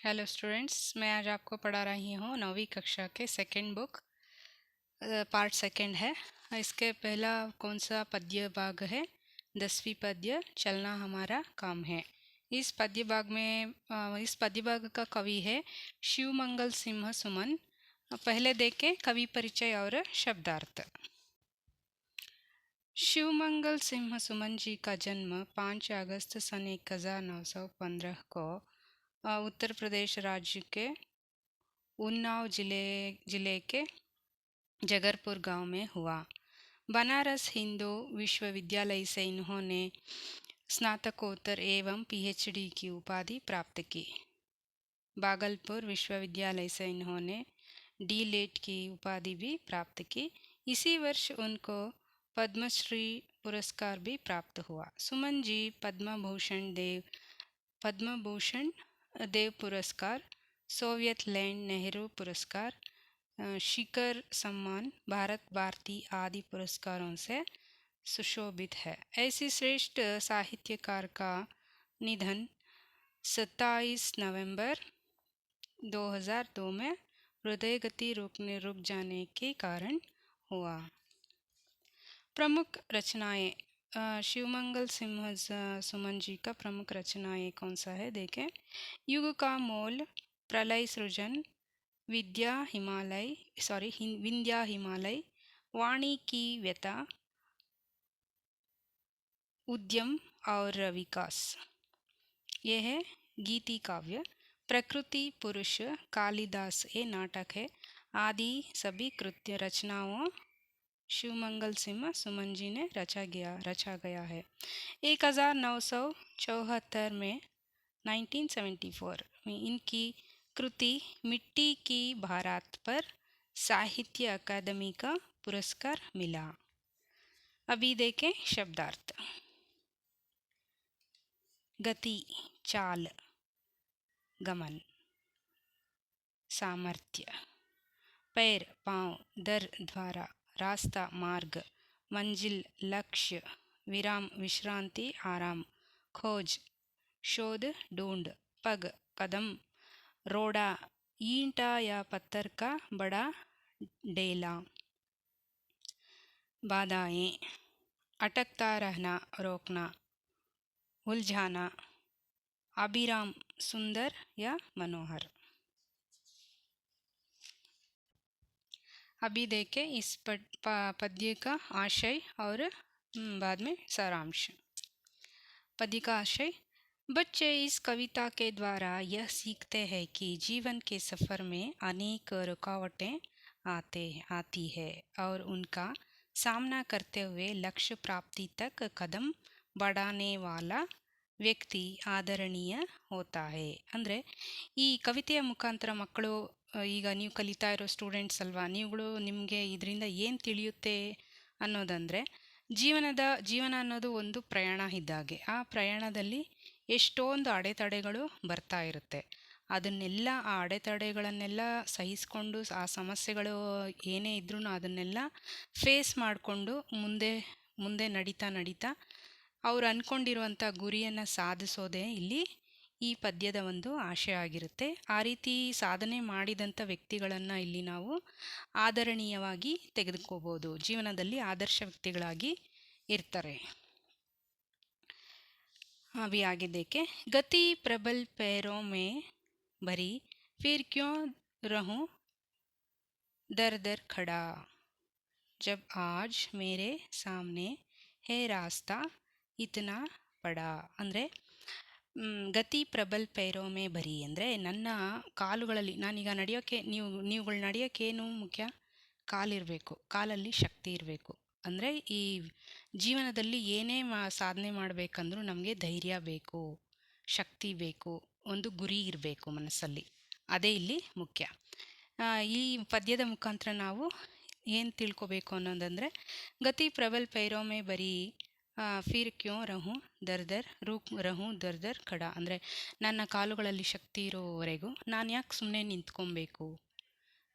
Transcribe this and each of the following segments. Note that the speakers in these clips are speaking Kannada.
हेलो स्टूडेंट्स, मैं आज आपको पढ़ा रही हूँ 9वीं कक्षा के सेकंड बुक पार्ट सेकंड है। इसके पहला कौन सा पद्य भाग है? 10वीं पद्य चलना हमारा काम है। इस पद्य भाग में इस पद्य भाग का कवि है शिवमंगल सिंह सुमन। पहले देखें कवि परिचय और शब्दार्थ। शिवमंगल सिंह सुमन जी का जन्म 5 अगस्त सन 1915 को उत्तर प्रदेश राज्य के उन्नाव जिले के जगरपुर गांव में हुआ। बनारस हिंदू विश्वविद्यालय से इन्होंने स्नातकोत्तर एवं पीएचडी की उपाधि प्राप्त की। भागलपुर विश्वविद्यालय से इन्होंने डीलिट की उपाधि भी प्राप्त की। इसी वर्ष उनको पद्मश्री पुरस्कार भी प्राप्त हुआ। सुमन जी पद्मभूषण देव पुरस्कार, सोवियत लैंड नेहरू पुरस्कार, शिखर सम्मान, भारत भारती आदि पुरस्कारों से सुशोभित है। ऐसी श्रेष्ठ साहित्यकार का निधन 27 नवंबर 2002 में हृदय गति रुक जाने के कारण हुआ। प्रमुख रचनाएं शिवमंगल सिंह सुमन जी का प्रमुख रचनाएं कौन सा है देखें। युग का मोल, प्रलय सृजन, विंध्या हिमालय, वाणी की व्यथा, उद्यम और विकास। यह है गीति काव्य। प्रकृति पुरुष, कालिदास ये नाटक है। आदि सभी कृत्य रचनाओं शिवमंगल सिंह सुमन जी ने रचा गया है। 1974 में 1974 में इनकी कृति मिट्टी की बारात पर साहित्य अकादमी का पुरस्कार मिला। अभी देखें शब्दार्थ। गति, चाल, गमन, सामर्थ्य। पैर, पांव, दर, द्वारा, रास्ता, मार्ग, मंजिल, लक्ष्य, विराम, विश्रांति, आराम, खोज, शोध, ढूंढ, पग, कदम, रोड़ा, ईंटा या पत्थर का बड़ा डेला। बाधाएं, अटकता रहना, रोकना, उलझाना, अभिराम, सुंदर या मनोहर। अभी देखें इस पद्य का आशय और बाद में सारांश। पद्य का आशय। बच्चे इस कविता के द्वारा यह सीखते हैं कि जीवन के सफ़र में अनेक रुकावटें आती है और उनका सामना करते हुए लक्ष्य प्राप्ति तक कदम बढ़ाने वाला ವ್ಯಕ್ತಿ ಆದರಣೀಯ ಹೋತಾ ಹೇ. ಅಂದರೆ ಈ ಕವಿತೆಯ ಮುಖಾಂತರ ಮಕ್ಕಳು ಈಗ ನೀವು ಕಲಿತಾ ಇರೋ ಸ್ಟೂಡೆಂಟ್ಸ್ ಅಲ್ವಾ, ನೀವುಗಳು ನಿಮಗೆ ಇದರಿಂದ ಏನು ತಿಳಿಯುತ್ತೆ ಅನ್ನೋದಂದರೆ, ಜೀವನ ಅನ್ನೋದು ಒಂದು ಪ್ರಯಾಣ ಇದ್ದಾಗೆ. ಆ ಪ್ರಯಾಣದಲ್ಲಿ ಎಷ್ಟೊಂದು ಅಡೆತಡೆಗಳು ಬರ್ತಾ ಇರುತ್ತೆ. ಅದನ್ನೆಲ್ಲ ಆ ಅಡೆತಡೆಗಳನ್ನೆಲ್ಲ ಸಹಿಸ್ಕೊಂಡು, ಆ ಸಮಸ್ಯೆಗಳು ಏನೇ ಇದ್ರೂ ಅದನ್ನೆಲ್ಲ ಫೇಸ್ ಮಾಡಿಕೊಂಡು ಮುಂದೆ ನಡೀತಾ ಅವ್ರು ಅಂದ್ಕೊಂಡಿರುವಂಥ ಗುರಿಯನ್ನು ಸಾಧಿಸೋದೇ ಇಲ್ಲಿ ಈ ಪದ್ಯದ ಒಂದು ಆಶಯ ಆಗಿರುತ್ತೆ. ಆ ರೀತಿ ಸಾಧನೆ ಮಾಡಿದಂಥ ವ್ಯಕ್ತಿಗಳನ್ನು ಇಲ್ಲಿ ನಾವು ಆದರಣೀಯವಾಗಿ ತೆಗೆದುಕೋಬೋದು, ಜೀವನದಲ್ಲಿ ಆದರ್ಶ ವ್ಯಕ್ತಿಗಳಾಗಿ ಇರ್ತಾರೆ. अभी आगे देखें। गति प्रबल पैरों में भरी, फिर क्यों रहूं दर दर खड़ा, जब आज मेरे सामने है रास्ता इतना बड़ा. ಅಂದರೆ ಗತಿ ಪ್ರಬಲ್ ಪೈರೋಮೆ ಬರಿ ಅಂದರೆ ನನ್ನ ಕಾಲುಗಳಲ್ಲಿ, ನಾನೀಗ ನಡೆಯೋಕ್ಕೆ ನೀವುಗಳು ನಡೆಯೋಕ್ಕೇನು ಮುಖ್ಯ? ಕಾಲಿರಬೇಕು, ಕಾಲಲ್ಲಿ ಶಕ್ತಿ ಇರಬೇಕು. ಅಂದರೆ ಈ ಜೀವನದಲ್ಲಿ ಏನೇ ಸಾಧನೆ ಮಾಡಬೇಕಂದ್ರೂ ನಮಗೆ ಧೈರ್ಯ ಬೇಕು, ಶಕ್ತಿ ಬೇಕು, ಒಂದು ಗುರಿ ಇರಬೇಕು ಮನಸ್ಸಲ್ಲಿ. ಅದೇ ಇಲ್ಲಿ ಮುಖ್ಯ. ಈ ಪದ್ಯದ ಮುಖಾಂತರ ನಾವು ಏನು ತಿಳ್ಕೊಬೇಕು ಅನ್ನೋದಂದರೆ, ಗತಿ ಪ್ರಬಲ್ ಪೈರೋಮೆ ಬರೀ ಫಿರ್ ಕ್ಯೋ ರಹೂಂ ದರ್ ದರ್ ಖಡ. ಅಂದರೆ ನನ್ನ ಕಾಲುಗಳಲ್ಲಿ ಶಕ್ತಿ ಇರೋವರೆಗೂ ನಾನು ಯಾಕೆ ಸುಮ್ಮನೆ ನಿಂತ್ಕೊಬೇಕು?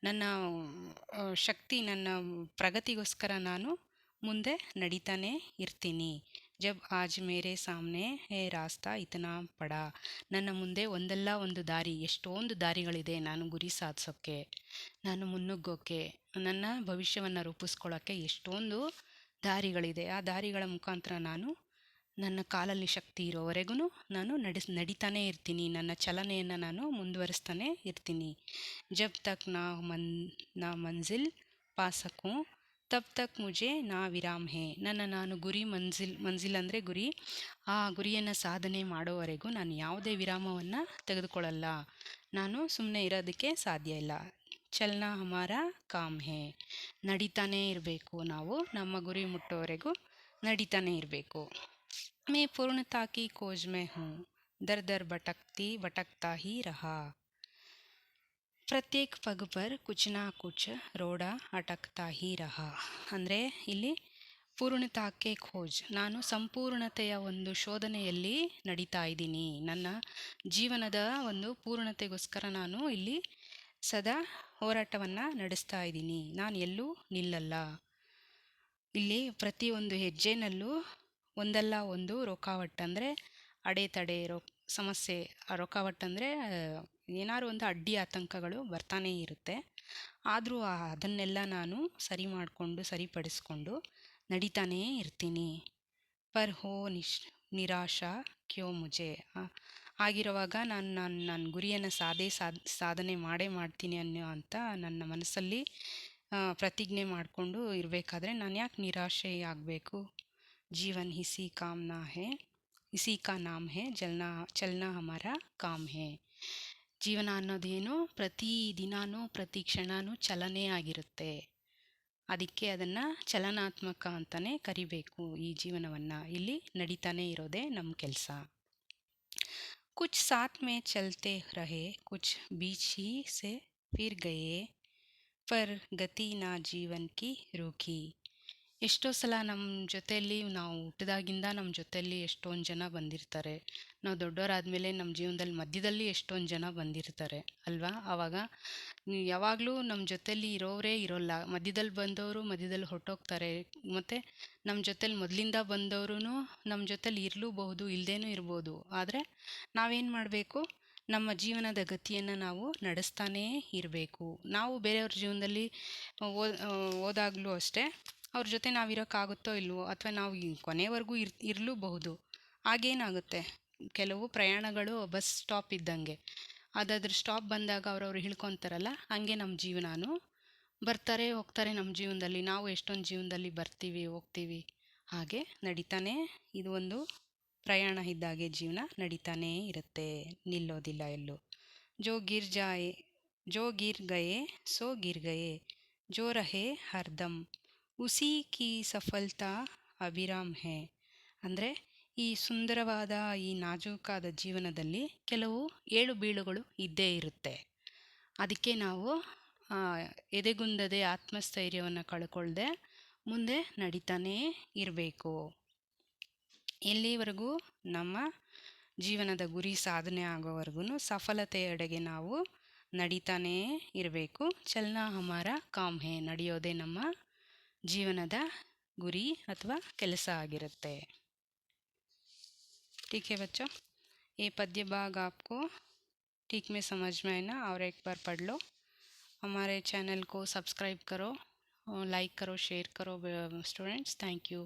ನನ್ನ ಶಕ್ತಿ, ನನ್ನ ಪ್ರಗತಿಗೋಸ್ಕರ ನಾನು ಮುಂದೆ ನಡೀತಾನೆ ಇರ್ತೀನಿ. जब आज मेरे सामने है रास्ता इतना पड़ा ನನ್ನ ಮುಂದೆ ಒಂದಲ್ಲ ಒಂದು ದಾರಿ ಎಷ್ಟೊಂದು ದಾರಿಗಳಿದೆ ನಾನು ಗುರಿ ಸಾಧಿಸೋಕ್ಕೆ ನಾನು ಮುನ್ನುಗ್ಗೋಕ್ಕೆ ನನ್ನ ಭವಿಷ್ಯವನ್ನು ರೂಪಿಸ್ಕೊಳ್ಳೋಕ್ಕೆ ಎಷ್ಟೊಂದು ದಾರಿಗಳಿದೆ ಆ ದಾರಿಗಳ ಮುಖಾಂತರ ನಾನು ನನ್ನ ಕಾಲಲ್ಲಿ ಶಕ್ತಿ ಇರೋವರೆಗೂ ನಾನು ನಡಿತಾನೇ ಇರ್ತೀನಿ ನನ್ನ ಚಲನೆಯನ್ನು ನಾನು ಮುಂದುವರಿಸ್ತಾನೆ ಇರ್ತೀನಿ ಜಬ್ ತಕ್ ನಾ ಮಂಜಿಲ್ ಪಾ ಸಕೂಂ ತಬ್ ತಕ್ ಮುಜೆ ನಾ ವಿರಾಮ್ ಹೇ ನಾನು ಗುರಿ ಮಂಜಿಲ್ ಅಂದರೆ ಗುರಿ ಆ ಗುರಿಯನ್ನು ಸಾಧನೆ ಮಾಡೋವರೆಗೂ ನಾನು ಯಾವುದೇ ವಿರಾಮವನ್ನು ತೆಗೆದುಕೊಳ್ಳಲ್ಲ ನಾನು ಸುಮ್ಮನೆ ಇರೋದಕ್ಕೆ ಸಾಧ್ಯ ಇಲ್ಲ ಚಲನ ಹಮಾರ ಕಾಮ್ ಹೇ ನಡಿತಾನೇ ಇರಬೇಕು ನಾವು ನಮ್ಮ ಗುರಿ ಮುಟ್ಟೋವರೆಗೂ ನಡಿತಾನೇ ಇರಬೇಕು मैं पूर्णता की खोज में हूँ दर दर भटकता ही रहा ಪ್ರತ್ಯೇಕ ಪಗ್ ಪರ್ ಕುಚ್ ನಾ ಕುಚ್ ರೋಡ ಅಟಕ್ತಾ ಹಿ ರಹಾ ಅಂದರೆ ಇಲ್ಲಿ ಪೂರ್ಣತಾಕ್ಕೆ ಖೋಜ್ ನಾನು ಸಂಪೂರ್ಣತೆಯ ಒಂದು ಶೋಧನೆಯಲ್ಲಿ ನಡೀತಾ ಇದ್ದೀನಿ ನನ್ನ ಜೀವನದ ಒಂದು ಪೂರ್ಣತೆಗೋಸ್ಕರ ನಾನು ಇಲ್ಲಿ ಸದಾ ಹೋರಾಟವನ್ನು ನಡೆಸ್ತಾ ಇದ್ದೀನಿ ನಾನು ಎಲ್ಲೂ ನಿಲ್ಲಲ್ಲ ಇಲ್ಲಿ ಪ್ರತಿಯೊಂದು ಹೆಜ್ಜೆನಲ್ಲೂ ಒಂದಲ್ಲ ಒಂದು ರೋಕಾವಟ್ ಅಂದರೆ ಅಡೆತಡೆ ಸಮಸ್ಯೆ ರೋಕಾವಟ್ ಅಂದರೆ ಏನಾದ್ರು ಒಂದು ಅಡ್ಡಿ ಆತಂಕಗಳು ಬರ್ತಾನೇ ಇರುತ್ತೆ ಆದರೂ ಅದನ್ನೆಲ್ಲ ನಾನು ಸರಿಪಡಿಸ್ಕೊಂಡು ನಡಿತಾನೇ ಇರ್ತೀನಿ ಪರ್ ಹೋ ನಿರಾಶಾ ಕ್ಯೋ ಮುಜೆ ಆಗಿರುವಾಗ ನನ್ನ ಗುರಿಯನ್ನು ಸಾಧನೆ ಮಾಡ್ತೀನಿ ಅನ್ನೋ ಅಂತ ನನ್ನ ಮನಸ್ಸಲ್ಲಿ ಪ್ರತಿಜ್ಞೆ ಮಾಡಿಕೊಂಡು ಇರಬೇಕಾದ್ರೆ ನಾನು ಯಾಕೆ ನಿರಾಶೆ ಆಗಬೇಕು जीवन इसी का नाम है चलना हमारा काम है ಜೀವನ ಅನ್ನೋದೇನು ಪ್ರತಿ ದಿನಾನೂ ಪ್ರತಿ ಕ್ಷಣನೂ ಚಲನೆ ಆಗಿರುತ್ತೆ ಅದಕ್ಕೆ ಅದನ್ನು ಚಲನಾತ್ಮಕ ಅಂತಲೇ ಕರಿಬೇಕು ಈ ಜೀವನವನ್ನು ಇಲ್ಲಿ ನಡೀತಾನೆ ಇರೋದೇ ನಮ್ಮ ಕೆಲಸ कुछ साथ में चलते रहे कुछ बीच ही से फिर गए पर गति ना जीवन की रूखी ಎಷ್ಟೋ ಸಲ ನಮ್ಮ ಜೊತೆಯಲ್ಲಿ ನಾವು ಹುಟ್ಟಿದಾಗಿಂದ ನಮ್ಮ ಜೊತೆಯಲ್ಲಿ ಎಷ್ಟೊಂದು ಜನ ಬಂದಿರ್ತಾರೆ ನಾವು ದೊಡ್ಡವರಾದಮೇಲೆ ನಮ್ಮ ಜೀವನದಲ್ಲಿ ಮಧ್ಯದಲ್ಲಿ ಎಷ್ಟೊಂದು ಜನ ಬಂದಿರ್ತಾರೆ ಅಲ್ವಾ ಆವಾಗ ಯಾವಾಗಲೂ ನಮ್ಮ ಜೊತೆಯಲ್ಲಿ ಇರೋರೇ ಇರೋಲ್ಲ ಮಧ್ಯದಲ್ಲಿ ಬಂದವರು ಮಧ್ಯದಲ್ಲಿ ಹೊರಟೋಗ್ತಾರೆ ಮತ್ತು ನಮ್ಮ ಜೊತೆಲಿ ಮೊದಲಿಂದ ಬಂದವರು ನಮ್ಮ ಜೊತೆಲಿ ಇರಲೂಬಹುದು ಇಲ್ಲದೇನೂ ಇರ್ಬೋದು ಆದರೆ ನಾವೇನು ಮಾಡಬೇಕು ನಮ್ಮ ಜೀವನದ ಗತಿಯನ್ನು ನಾವು ನಡೆಸ್ತಾನೇ ಇರಬೇಕು ನಾವು ಬೇರೆಯವ್ರ ಜೀವನದಲ್ಲಿ ಹೋದಾಗಲೂ ಅಷ್ಟೇ ಅವ್ರ ಜೊತೆ ನಾವಿರೋಕ್ಕಾಗುತ್ತೋ ಇಲ್ವೋ ಅಥವಾ ನಾವು ಕೊನೆವರೆಗೂ ಇರಲೂಬಹುದು ಆಗೇನಾಗುತ್ತೆ ಕೆಲವು ಪ್ರಯಾಣಗಳು ಬಸ್ ಸ್ಟಾಪ್ ಇದ್ದಂಗೆ ಅದಾದ್ರ ಸ್ಟಾಪ್ ಬಂದಾಗ ಅವ್ರವ್ರು ಇಳ್ಕೊತಾರಲ್ಲ ಹಂಗೆ ನಮ್ಮ ಜೀವನನೂ ಬರ್ತಾರೆ ಹೋಗ್ತಾರೆ ನಮ್ಮ ಜೀವನದಲ್ಲಿ ನಾವು ಎಷ್ಟೊಂದು ಜೀವನದಲ್ಲಿ ಬರ್ತೀವಿ ಹೋಗ್ತೀವಿ ಹಾಗೆ ನಡೀತಾನೆ ಇದು ಒಂದು ಪ್ರಯಾಣ ಇದ್ದಾಗೆ ಜೀವನ ನಡೀತಾನೇ ಇರುತ್ತೆ ನಿಲ್ಲೋದಿಲ್ಲ ಎಲ್ಲೂ ಜೋ ಗಿರ್ ಗಯೆ ಸೋ ಗಿರ್ ಗಯೆ ಜೋ ರಹೆ ಹರ್ದಮ್ ಉಸಿ ಕಿ ಸಫಲತಾ ಅವಿರಾಮ್ ಹೇ ಅಂದರೆ ಈ ಸುಂದರವಾದ ಈ ನಾಜೂಕಾದ ಜೀವನದಲ್ಲಿ ಕೆಲವು ಏಳು ಬೀಳುಗಳು ಇದ್ದೇ ಇರುತ್ತೆ ಅದಕ್ಕೆ ನಾವು ಎದೆಗುಂದದೆ ಆತ್ಮಸ್ಥೈರ್ಯವನ್ನು ಕಳ್ಕೊಳ್ಳದೆ ಮುಂದೆ ನಡೀತಾನೇ ಇರಬೇಕು ಎಲ್ಲಿವರೆಗೂ ನಮ್ಮ ಜೀವನದ ಗುರಿ ಸಾಧನೆ ಆಗೋವರೆಗೂ ಸಫಲತೆಯೆಡೆಗೆ ನಾವು ನಡೀತಾನೇ ಇರಬೇಕು ಚಲನ ಹಮಾರ ಕಾಮ್ ಹೇ ನಡೆಯೋದೇ ನಮ್ಮ ಜೀವನದ ಗುರಿ ಅಥವಾ ಕೆಲಸ ಆಗಿರುತ್ತೆ ठीक है बच्चों ये पद्य भाग आपको ठीक में समझ में आए ना और एक बार पढ़ लो हमारे चैनल को सब्सक्राइब करो लाइक करो शेयर करो स्टूडेंट्स थैंक यू